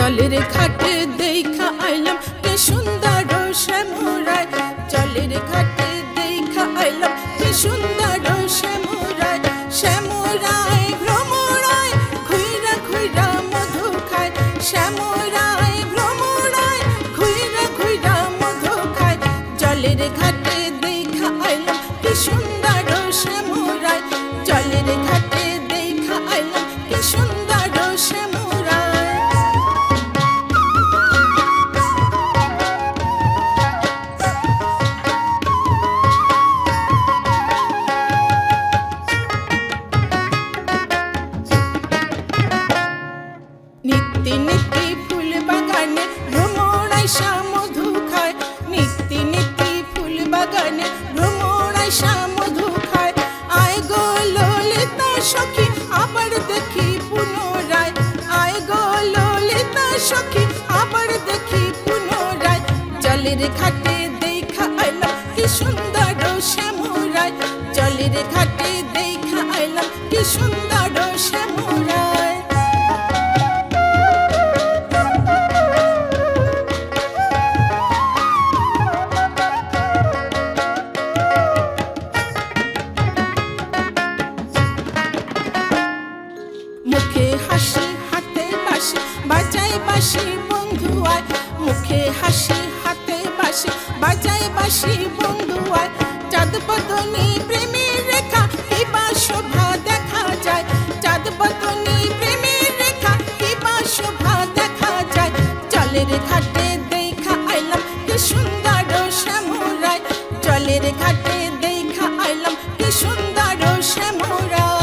জলের ঘাটে দেখা আইলাম কি সুন্দর শ্যামরায়, জলের ঘাটে দেখা আইলাম কি সুন্দর শ্যামরায়। শ্যামরায় ভ্রমরায় ঘুইরা ঘুইরা মধু খায়, শ্যামরায় ভ্রমরায় ঘুইরা ঘুইরা মধু খায়। জলের ঘাটে দেখা আইলাম কি সুন্দর শ্যামরায়, জলের ঘাটে দেখা আইলাম কি সুন্দর শ্যামরায়। নিত্যি নিত্যি ফুল বাগানে ভ্রমরায় সা মধু খায়, নিত্যি নিত্যি ফুল বাগানে ভ্রমরায় সা মধু খায়। আয় গো ললিতা সখী আবার দেখি পুনরায়, আয় গো ললিতা সখী আবার দেখি পুনরায়। জলের ঘাটে দেখা আইলাম কি সুন্দর শ্যামরায়, জলের ঘাটে দেখা আইলাম কি সুন্দর শ্যামরায়। মুখে হাসি হাতে বাঁশি বাজায় বাঁশি বন্ধু আয়, মুখে হাসি হাতে বাঁশি বাজায় বাঁশি বন্ধু আয়। চাঁদ বদনী প্রেমের রেখা কিবা শোভা দেখা যায়, চাঁদ বদনী প্রেমের রেখা কিবা শোভা দেখা যায়। জলের ঘাটে দেখা আইলাম কি সুন্দর শ্যামরায়, জলের ঘাটে দেখা আইলাম কি সুন্দর শ্যামরায়।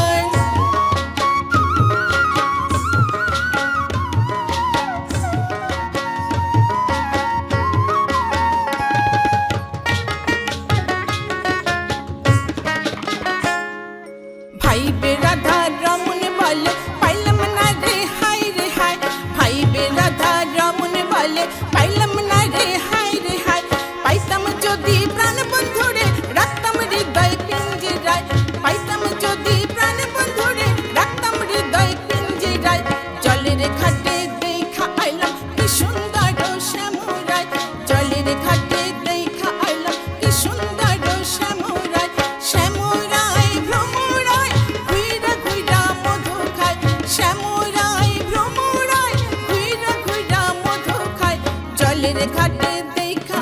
ভাই বে রাধা রমন বলে পাইলাম না রে হাই রে হাই, ভাই বে রাধা রমন বলে পাইলাম না রে হাই রে হাই। পাইতাম যদি প্রাণ বন্ধুরে রাখতাম হৃদয় পিঞ্জিরায়, পাইতাম যদি প্রাণ বন্ধুরে রাখতাম হৃদয় পিঞ্জিরায়। জলের ঘাটে দেখা আইলাম কি সুন্দর শ্যামরায়, জলের ঘাটে দেখা আইলাম কি সুন্দর শ্যামরায়। শ্যামরায় ভ্রমরায় ঘুইরা ঘুইরা মধু খায়, শ্যামরায় ভ্রমরায় ঘুইরা ঘুইরা মধু খায়। জলের ঘাটে দেখা